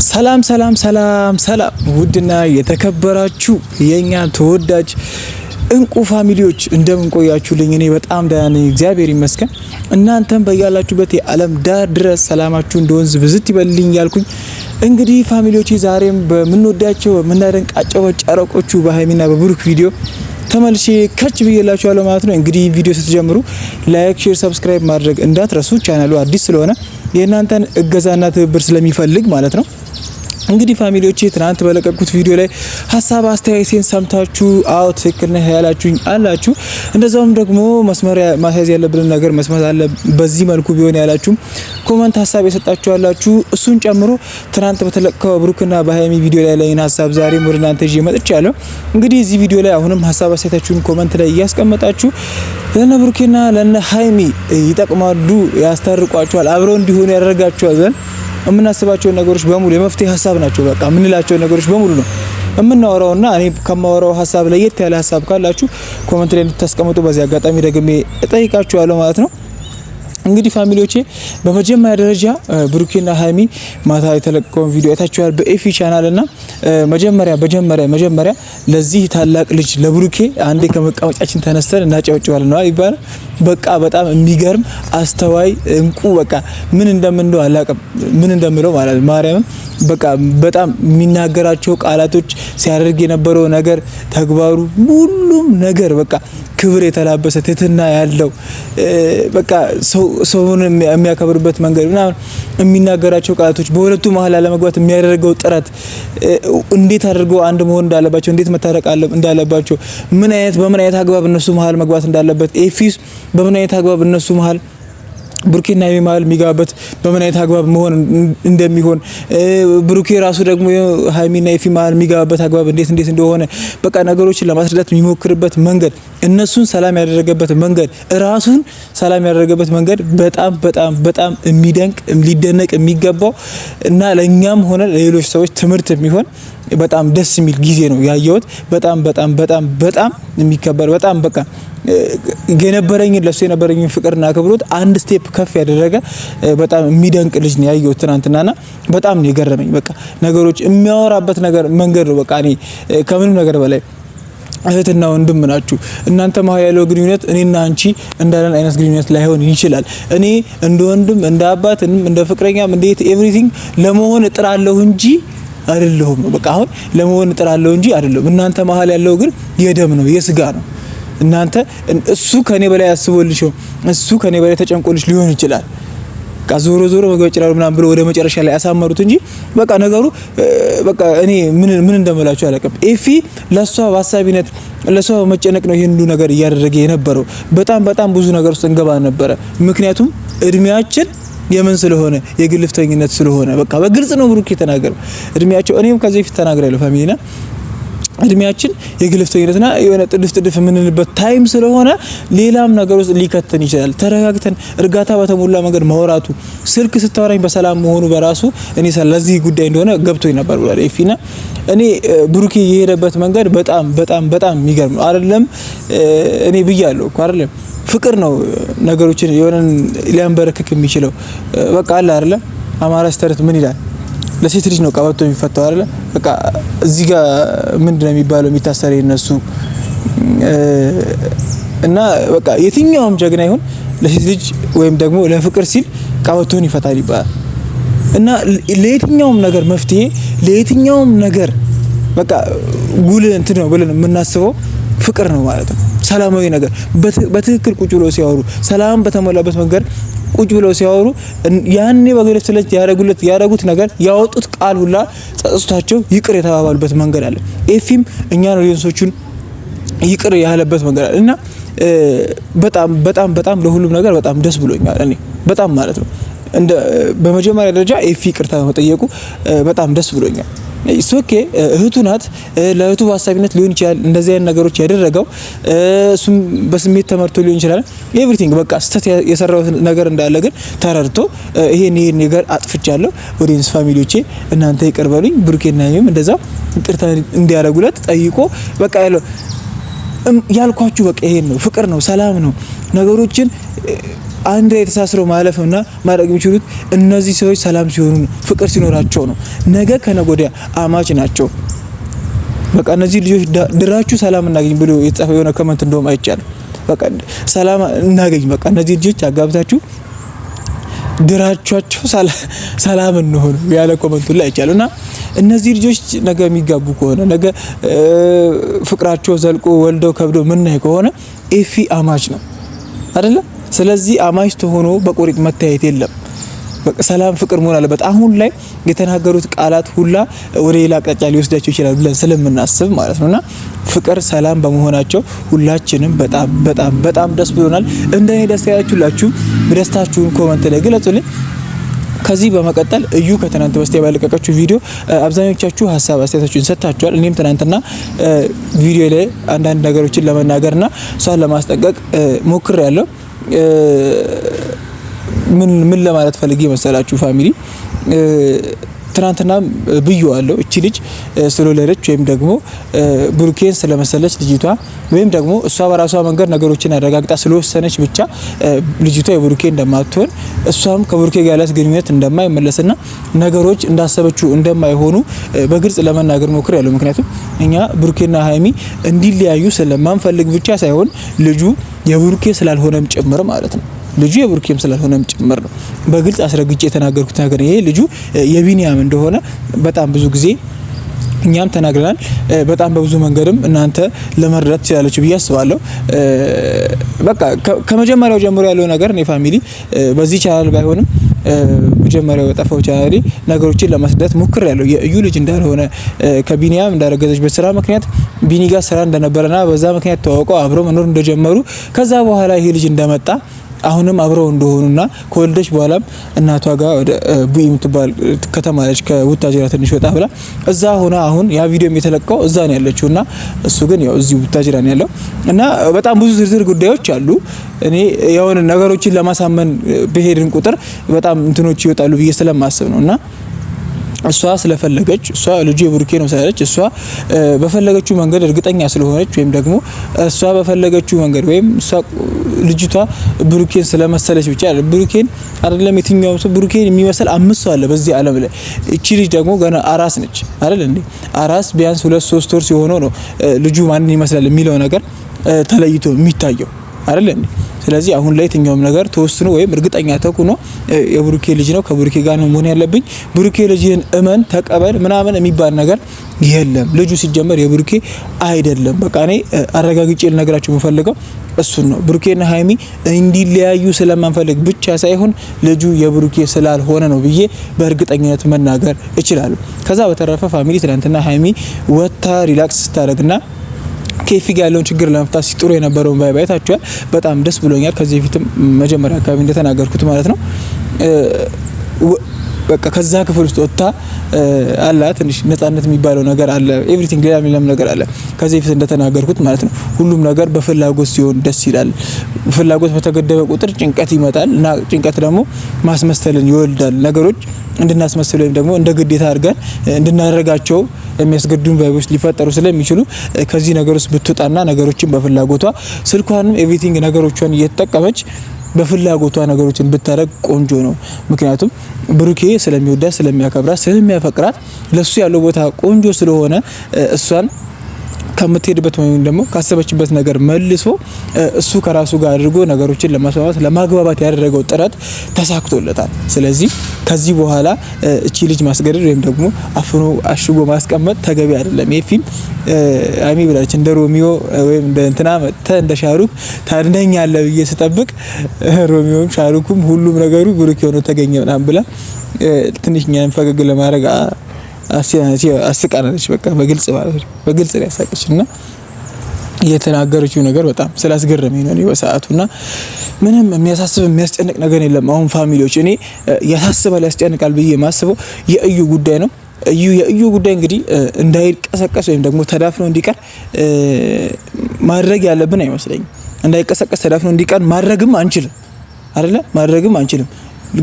ሰላም ሰላም ሰላም ሰላም ውድና የተከበራችሁ የኛ ተወዳጅ እንቁ ፋሚሊዎች እንደምን ቆያችሁልኝ? እኔ በጣም ደህና ነኝ፣ እግዚአብሔር ይመስገን። እናንተም በያላችሁበት የዓለም ዳር ድረስ ሰላማችሁ እንደ ወንዝ ብዝት ይበልልኝ ያልኩኝ እንግዲህ ፋሚሊዎቼ ዛሬም በምንወዳቸው በምናደንቃቸው ጨረቆቹ በሀይሚና በብሩክ ቪዲዮ ተመልሼ ከች ብዬላችኋለሁ ማለት ነው። እንግዲህ ቪዲዮ ስትጀምሩ ላይክ፣ ሼር፣ ሰብስክራይብ ማድረግ እንዳትረሱ። ቻናሉ አዲስ ስለሆነ የእናንተን እገዛና ትብብር ስለሚፈልግ ማለት ነው። እንግዲህ ፋሚሊዎቼ ትናንት በለቀቁት ቪዲዮ ላይ ሀሳብ አስተያየቴን ሰምታችሁ አዎ ትክክል ነህ ያላችሁኝ አላችሁ። እንደዛውም ደግሞ መስመር ማስያዝ ያለብን ነገር መስመር አለ በዚህ መልኩ ቢሆን ያላችሁ ኮሜንት ሀሳብ የሰጣችሁ አላችሁ። እሱን ጨምሮ ትናንት በተለቀቀው ብሩክና በሀይሚ ቪዲዮ ላይ ለይን ሀሳብ ዛሬም ወደ እናንተ ይዤ መጥቻለሁ። እንግዲህ እዚህ ቪዲዮ ላይ አሁንም ሀሳብ አስተያየታችሁን ኮሜንት ላይ እያስቀመጣችሁ ለነ ብሩክና ለነ ሀይሚ ይጠቅማሉ፣ ያስታርቋቸዋል፣ አብረው እንዲሆኑ ያደርጋቸዋል ዘንድ የምናስባቸውን ነገሮች በሙሉ የመፍትሄ ሀሳብ ናቸው። በቃ የምንላቸው ነገሮች በሙሉ ነው የምናወራውና እኔ ከማወራው ሀሳብ ለየት ያለ ሀሳብ ካላችሁ ኮሜንት ላይ እንድታስቀምጡ በዚህ አጋጣሚ ደግሜ እጠይቃችኋለሁ ማለት ነው። እንግዲህ ፋሚሊዎቼ በመጀመሪያ ደረጃ ብሩክና ሀይሚ ማታ የተለቀቀውን ቪዲዮ አይታችኋል በኤፊ ቻናል እና መጀመሪያ ለዚህ ታላቅ ልጅ ለብሩኬ አንዴ ከመቀመጫችን ተነስተን እናጨበጭባለን ነው ይባላል። በቃ በጣም የሚገርም አስተዋይ እንቁ በቃ ምን እንደምንለው አላውቅም፣ ምን እንደምለው ማለት ማርያም በቃ በጣም የሚናገራቸው ቃላቶች ሲያደርግ የነበረው ነገር ተግባሩ ሁሉም ነገር በቃ ክብር የተላበሰ ትህትና ያለው በቃ ሰውን የሚያከብርበት መንገድ ምናምን የሚናገራቸው ቃላቶች በሁለቱ መሀል አለመግባት የሚያደርገው ጥረት እንዴት አድርገው አንድ መሆን እንዳለባቸው እንዴት መታረቅ እንዳለባቸው በምን አይነት አግባብ እነሱ መሀል መግባት እንዳለበት ኤፊስ በምን አይነት አግባብ እነሱ መሀል ብሩኬና ሀይሚ መሀል የሚገባበት በምን አይነት አግባብ መሆን እንደሚሆን ብሩኬ ራሱ ደግሞ ሀይሚና ኤፊ መሀል የሚገባበት አግባብ እንዴት እንደሆነ በቃ ነገሮችን ለማስረዳት የሚሞክርበት መንገድ እነሱን ሰላም ያደረገበት መንገድ ራሱን ሰላም ያደረገበት መንገድ በጣም የሚደንቅ ሊደነቅ የሚገባው እና ለኛም ሆነ ለሌሎች ሰዎች ትምህርት የሚሆን በጣም ደስ የሚል ጊዜ ነው ያየሁት። በጣም የሚከበር በጣም በቃ ለሱ የነበረኝን ፍቅርና አክብሮት አንድ ስቴፕ ከፍ ያደረገ በጣም የሚደንቅ ልጅ ነው ያየሁት ትናንትናና በጣም ነው የገረመኝ። በቃ ነገሮች የሚያወራበት ነገር መንገድ ነው በቃ እኔ ከምንም ነገር በላይ እህትና ወንድም ናችሁ። እናንተ መሀል ያለው ግንኙነት እኔና አንቺ እንዳለን አይነት ግንኙነት ላይሆን ይችላል። እኔ እንደ ወንድም እንደ አባት እንደ ፍቅረኛም እንደ ኤቭሪቲንግ ለመሆን እጥራለሁ እንጂ አይደለሁም ነው በቃ አሁን ለመሆን እጥራለሁ እንጂ አይደለሁም። እናንተ መሀል ያለው ግን የደም ነው የስጋ ነው። እናንተ እሱ ከኔ በላይ አስቦልሽ እሱ ከኔ በላይ ተጨንቆልሽ ሊሆን ይችላል። በቃ ዞሮ መግባት ይችላል ምናምን ብሎ ወደ መጨረሻ ላይ ያሳመሩት እንጂ በቃ ነገሩ በቃ እኔ ምን እንደምላችሁ አላውቅም። ኤፊ ለሷ በሀሳቢነት ለሷ መጨነቅ ነው ይሄን ሁሉ ነገር እያደረገ የነበረው። በጣም ብዙ ነገር ውስጥ እንገባ ነበረ። ምክንያቱም እድሜያችን የምን ስለሆነ የግልፍተኝነት ስለሆነ በቃ በግልጽ ነው ብሩክ የተናገረው። እድሜያቸው እኔም ከዚህ በፊት ተናግሬያለሁ ፋሚሊና እድሜያችን የግልፍተኝነትና የሆነ ጥድፍ የምንልበት ታይም ስለሆነ ሌላም ነገር ውስጥ ሊከተን ይችላል። ተረጋግተን እርጋታ በተሞላ መንገድ ማውራቱ ስልክ ስታወራኝ በሰላም መሆኑ በራሱ እኔ ለዚህ ጉዳይ እንደሆነ ገብቶኝ ነበር ብሏል ኤፊና እኔ ብሩክ የሄደበት መንገድ በጣም የሚገርም ነው። አይደለም እኔ ብያለሁ እኮ አይደለም ፍቅር ነው ነገሮችን የሆነን ሊያንበረክክ የሚችለው በቃ አለ አይደለ አማራ ስተርት ምን ይላል ለሴት ልጅ ነው ቀበቶ የሚፈታው አይደለ በቃ እዚህ ጋር ምንድነው የሚባለው የሚታሰረው እነሱ እና በቃ የትኛውም ጀግና ይሁን ለሴት ልጅ ወይም ደግሞ ለፍቅር ሲል ቀበቶን ይፈታል ይባላል እና ለየትኛውም ነገር መፍትሄ ለየትኛውም ነገር በቃ ጉል እንትን ነው ብለን የምናስበው ፍቅር ነው ማለት ነው። ሰላማዊ ነገር በትክክል ቁጭ ብለው ሲያወሩ ሰላም በተሞላበት መንገድ ቁጭ ብለው ሲያወሩ ያኔ በግልጽ ስለች ያደረጉት ነገር ያወጡት ቃል ሁላ ጸጽቷቸው ይቅር የተባባሉበት መንገድ አለ። ኤፊም እኛን ኦዲየንሶቹን ይቅር ያለበት መንገድ አለ እና በጣም ለሁሉም ነገር በጣም ደስ ብሎኛል እኔ በጣም ማለት ነው። በመጀመሪያ ደረጃ ኤፊ ይቅርታ መጠየቁ በጣም ደስ ብሎኛል። ሶኬ እህቱ ናት። ለእህቱ በሀሳቢነት ሊሆን ይችላል እንደዚህ አይነት ነገሮች ያደረገው እሱም በስሜት ተመርቶ ሊሆን ይችላል። ኤቭሪቲንግ በቃ ስተት የሰራው ነገር እንዳለ ግን ተረድቶ ይሄን ነገር አጥፍቻለሁ ኦዲየንስ ፋሚሊዎቼ እናንተ ይቅር በሉኝ ብሩኬና ሀይሚም እንደዛው ይቅርታ እንዲያደርጉለት ጠይቆ በቃ ያልኳችሁ በቃ ይሄን ነው ፍቅር ነው ሰላም ነው ነገሮችን አንድ ላይ ተሳስረው ማለፍና ማድረግ የሚችሉት እነዚህ ሰዎች ሰላም ሲሆኑ ፍቅር ሲኖራቸው ነው። ነገ ከነገ ወዲያ አማች ናቸው። በቃ እነዚህ ልጆች ድራችሁ ሰላም እናገኝ ብሎ የተጻፈ የሆነ ኮሜንት እንደውም አይቻልም። በቃ ሰላም እናገኝ፣ በቃ እነዚህ ልጆች አጋብታችሁ ድራቻቸው ሰላም እንሆን ያለ ኮሜንት ላይ አይቻልና እነዚህ ልጆች ነገ የሚጋቡ ከሆነ ነገ ፍቅራቸው ዘልቆ ወልደው ከብደው ምናይ ከሆነ ኤፊ አማች ነው አይደለ? ስለዚህ አማች ተሆኖ በቆሪጥ መታየት የለም። በቃ ሰላም ፍቅር መሆን አለበት። አሁን ላይ የተናገሩት ቃላት ሁላ ወደ ሌላ አቅጣጫ ሊወስዳቸው ይችላል ብለን ስለምናስብ ማለት ነውና ፍቅር ሰላም በመሆናቸው ሁላችንም በጣም በጣም በጣም ደስ ብሎናል። እንደኔ ደስ ያላችሁላችሁ ደስታችሁን ኮሜንት ላይ ግለጹልኝ። ከዚህ በመቀጠል እዩ ከትናንት በስቲያ ባለቀቀችው ቪዲዮ አብዛኞቻችሁ ሀሳብ አስተያየታችሁን ሰጥታችኋል። እኔም ትናንትና ቪዲዮ ላይ አንዳንድ ነገሮችን ለመናገርና እሷን ለማስጠንቀቅ ሞክሬያለሁ። ምን ለማለት ፈልጌ መሰላችሁ ፋሚሊ፣ ትናንትና ብዬዋለሁ። እቺ ልጅ ስለወለደች ወይም ደግሞ ብሩኬን ስለመሰለች ልጅቷ ወይም ደግሞ እሷ በራሷ መንገድ ነገሮችን አረጋግጣ ስለወሰነች ብቻ ልጅቷ የብሩኬ እንደማትሆን እሷም ከብሩኬ ጋር ያላት ግንኙነት እንደማይመለስና ነገሮች እንዳሰበችው እንደማይሆኑ በግልጽ ለመናገር ሞክሬያለሁ። ምክንያቱም እኛ ብሩኬና ሀይሚ እንዲለያዩ ስለማንፈልግ ብቻ ሳይሆን ልጁ የብሩኬ ስላልሆነም ጭምር ማለት ነው። ልጁ የብሩኬም ስላልሆነም ጭምር ነው በግልጽ አስረግጬ የተናገርኩት ነገር። ይሄ ልጁ የቢኒያም እንደሆነ በጣም ብዙ ጊዜ እኛም ተናግረናል። በጣም በብዙ መንገድም እናንተ ለመረዳት ትችላላችሁ ብዬ አስባለሁ። በቃ ከመጀመሪያው ጀምሮ ያለው ነገር እኔ ፋሚሊ በዚህ ቻናል ባይሆንም መጀመሪያው የጠፋው ቻናሌ ነገሮችን ለማስረዳት ሞክሬያለሁ። የእዩ ልጅ እንዳልሆነ ከቢኒያም እንዳረገዘች በስራ ምክንያት ቢኒ ጋር ስራ እንደነበረና በዛ ምክንያት ተዋውቀው አብረው መኖር እንደጀመሩ ከዛ በኋላ ይሄ ልጅ እንደመጣ አሁንም አብረው እንደሆኑና ከወልደች በኋላም እናቷ ጋር ወደ ቡኢ የምትባል ከተማ አለች ከቡታጅራ ትንሽ ወጣ ብላ እዛ ሆና አሁን ያ ቪዲዮም የተለቀው እዛ ነው ያለችውና እሱ ግን ያው እዚህ ቡታጅራ ነው ያለው እና በጣም ብዙ ዝርዝር ጉዳዮች አሉ። እኔ የሆነ ነገሮችን ለማሳመን በሄድን ቁጥር በጣም እንትኖች ይወጣሉ ብዬ ስለማስብ ነውና እሷ ስለፈለገች እሷ ልጁ የብሩኬ ነው ስላለች እሷ በፈለገችው መንገድ እርግጠኛ ስለሆነች ወይም ደግሞ እሷ በፈለገችው መንገድ ወይም እሷ ልጅቷ ብሩኬን ስለመሰለች ብቻ ብሩኬን አይደለም የትኛው ሰው ብሩኬን የሚመስል 5 ሰው አለ በዚህ ዓለም ላይ። እቺ ልጅ ደግሞ ገና አራስ ነች አይደል እንዴ? አራስ ቢያንስ 2-3 ወር ሲሆነው ነው ልጁ ማንን ይመስላል የሚለው ነገር ተለይቶ የሚታየው አይደል እንዴ? ስለዚህ አሁን ላይ የትኛውም ነገር ተወስኖ ወይም እርግጠኛ ተኩኖ የብሩኬ ልጅ ነው ከብሩኬ ጋር ነው መሆን ያለብኝ ብሩኬ ልጅን እመን ተቀበል ምናምን የሚባል ነገር የለም። ልጁ ሲጀመር የብሩኬ አይደለም። በቃ እኔ አረጋግጬ ልነግራችሁ የምፈልገው እሱን ነው። ብሩኬና ሀይሚ እንዲለያዩ ስለማንፈልግ ብቻ ሳይሆን ልጁ የብሩኬ ስላልሆነ ነው ብዬ በእርግጠኝነት መናገር እችላለሁ። ከዛ በተረፈ ፋሚሊ ትናንትና ሀይሚ ወታ ሪላክስ ስታደርግና ኬፊ ጋር ያለውን ችግር ለመፍታት ሲጥሩ የነበረውን ባይታችኋል። በጣም ደስ ብሎኛል። ከዚህ በፊትም መጀመሪያ አካባቢ እንደተናገርኩት ማለት ነው። በቃ ከዛ ክፍል ውስጥ ወጣ አላ ትንሽ ነፃነት የሚባለው ነገር አለ። ኤቭሪቲንግ ሌላም ነገር አለ። ከዚህ በፊት እንደተናገርኩት ማለት ነው። ሁሉም ነገር በፍላጎት ሲሆን ደስ ይላል። ፍላጎት በተገደበ ቁጥር ጭንቀት ይመጣል እና ጭንቀት ደግሞ ማስመሰልን ይወልዳል። ነገሮች እንድናስመስል ወይም ደግሞ እንደ ግዴታ አድርገን እንድናደርጋቸው የሚያስገድዱን ቫይቦች ሊፈጠሩ ስለሚችሉ ከዚህ ነገር ውስጥ ብትወጣና ነገሮችን በፍላጎቷ ስልኳንም ኤቭሪቲንግ ነገሮቿን እየተጠቀመች በፍላጎቷ ነገሮችን ብታረግ ቆንጆ ነው። ምክንያቱም ብሩኬ ስለሚወዳት ስለሚያከብራት ስለሚያፈቅራት ለሱ ያለው ቦታ ቆንጆ ስለሆነ እሷን ከምትሄድበት ወይም ደግሞ ካሰበችበት ነገር መልሶ እሱ ከራሱ ጋር አድርጎ ነገሮችን ለማስማማት ለማግባባት ያደረገው ጥረት ተሳክቶለታል። ስለዚህ ከዚህ በኋላ እቺ ልጅ ማስገደድ ወይም ደግሞ አፍኖ አሽጎ ማስቀመጥ ተገቢ አይደለም። ይሄ ፊልም አይሚ ብላች እንደ ሮሚዮ ወይም እንደ እንትና እንደ ሻሩክ ታድነኛለህ ብዬ ስጠብቅ ሮሚዮም ሻሩኩም ሁሉም ነገሩ ብሩክ ሆኖ ተገኘ ምናምን ብላ ትንሽ እኛን ፈገግ ለማድረግ አስቃናለች። በቃ በግልጽ ማለት ነው። በግልጽ ነው ያሳቀችና የተናገረችው ነገር በጣም ስላስገረመኝ ነው በሰዓቱና ምንም የሚያሳስብ የሚያስጨንቅ ነገር የለም። አሁን ፋሚሊዎች እኔ ያሳስባል ያስጨንቃል ብዬ የማስበው የእዩ ጉዳይ ነው። የእዩ ጉዳይ እንግዲህ እንዳይቀሰቀስ ወይም ደግሞ ተዳፍኖ እንዲቀር ማድረግ ያለብን አይመስለኝም። እንዳይቀሰቀስ ተዳፍኖ እንዲቀር ማድረግም አንችልም አይደለ? ማድረግም አንችልም።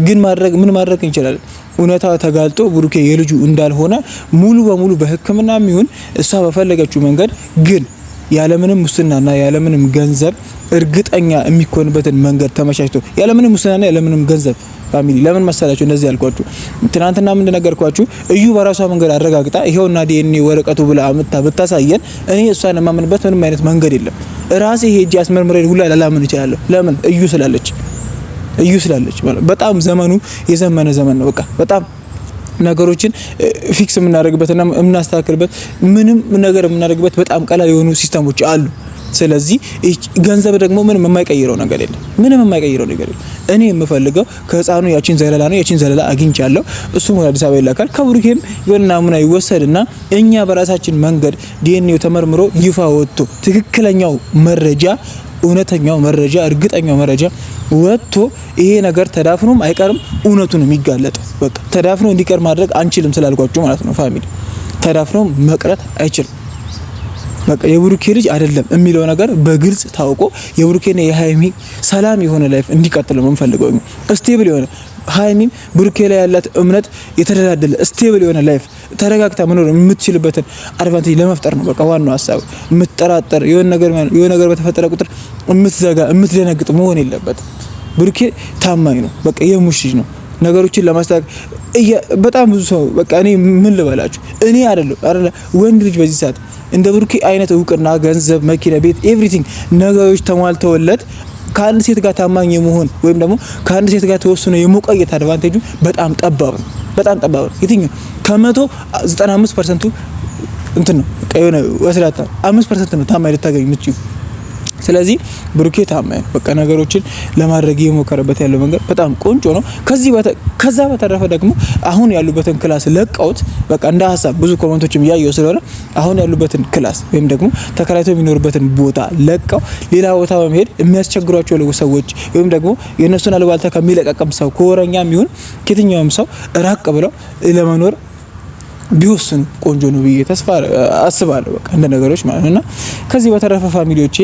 ግን ምን ማድረግ እንችላለን? እውነታው ተጋልጦ ብሩኬ የልጁ እንዳልሆነ ሙሉ በሙሉ በሕክምናም ይሁን እሷ በፈለገችው መንገድ ግን ያለምንም ሙስናና ያለምንም ገንዘብ እርግጠኛ የሚኮንበትን መንገድ ተመቻችቶ ያለምንም ሙስናና ያለምንም ገንዘብ ፋሚሊ ለምን መሰላችሁ እንደዚህ ያልኳችሁ? ትናንትና ምን እንደነገርኳችሁ እዩ በራሷ መንገድ አረጋግጣ ይሄውና ዲኤንኤ ወረቀቱ ብላ አምጥታ ብታሳየን እኔ እሷን የማምንበት ምንም አይነት መንገድ የለም። ራሴ ሄጄ አስመርምሬ ሁላ ላላምን እችላለሁ። ለምን? እዩ ስላለች በጣም ዘመኑ የዘመነ ዘመን ነው። በቃ በጣም ነገሮችን ፊክስ የምናደርግበትና የምናስተካክልበት ምንም ነገር የምናደርግበት በጣም ቀላል የሆኑ ሲስተሞች አሉ። ስለዚህ ገንዘብ ደግሞ ምንም የማይቀይረው ነገር የለም። እኔ የምፈልገው ከህፃኑ ያቺን ዘለላ ነው። ያቺን ዘለላ አግኝቻለሁ። እሱም ወደ አዲስ አበባ ይላካል። ከብሩኬም የሆነ ናሙና ይወሰድና እኛ በራሳችን መንገድ ዲኤንኤው ተመርምሮ ይፋ ወጥቶ ትክክለኛው መረጃ፣ እውነተኛው መረጃ፣ እርግጠኛው መረጃ ወጥቶ ይሄ ነገር ተዳፍኖም አይቀርም፣ እውነቱን የሚጋለጥ በቃ ተዳፍኖ እንዲቀር ማድረግ አንችልም ስላልኳችሁ ማለት ነው ፋሚሊ። ተዳፍኖ መቅረት አይችልም። በቃ የብሩኬ ልጅ አይደለም የሚለው ነገር በግልጽ ታውቆ የብሩኬና የሃይሚ ሰላም የሆነ ላይፍ እንዲቀጥል ነው የምንፈልገው። ስቴብል የሆነ ሃይሚም ብሩኬ ላይ ያላት እምነት የተደላደለ ስቴብል የሆነ ላይፍ ተረጋግታ መኖር የምትችልበትን አድቫንቴጅ ለመፍጠር ነው በቃ ዋናው ሀሳብ። የምትጠራጠር የሆነ ነገር በተፈጠረ ቁጥር የምትዘጋ የምትደነግጥ መሆን የለበትም። ብሩኬ ታማኝ ነው። በቃ የሙሽ ልጅ ነው። ነገሮችን ለማስተካከል በጣም ብዙ ሰው በቃ እኔ ምን ልበላችሁ እኔ አይደለም ወንድ ልጅ በዚህ ሰዓት እንደ ብሩኬ አይነት እውቅና፣ ገንዘብ፣ መኪና፣ ቤት ኤቭሪቲንግ ነገሮች ተሟልተውለት ከአንድ ሴት ጋር ታማኝ የመሆን ወይም ደግሞ ከአንድ ሴት ጋር ተወስኖ የመቆየት አድቫንቴጁ በጣም ጠባብ ነው። የትኛው ከ195% እንትን ነው የሆነ ወስላታ 5% ነው ታማኝ ልታገኝ የምትችይው። ስለዚህ ብሩኬ ታማኝ በቃ ነገሮችን ለማድረግ እየሞከረበት ያለው መንገድ በጣም ቆንጆ ነው። ከዛ በተረፈ ደግሞ አሁን ያሉበትን ክላስ ለቀውት በቃ እንደ ሀሳብ ብዙ ኮሜንቶችም እያየው ስለሆነ አሁን ያሉበትን ክላስ ወይም ደግሞ ተከራይተው የሚኖርበትን ቦታ ለቀው ሌላ ቦታ በመሄድ የሚያስቸግሯቸው ሰዎች ወይም ደግሞ የነሱን አልባልታ ከሚለቀቀም ሰው ከወረኛም ይሁን ከየትኛውም ሰው ራቅ ብለው ለመኖር ቢወስኑ ቆንጆ ነው ብዬ ተስፋ አስባለሁ። በቃ እንደ ነገሮች ማለት ነውና ከዚህ በተረፈ ፋሚሊዎቼ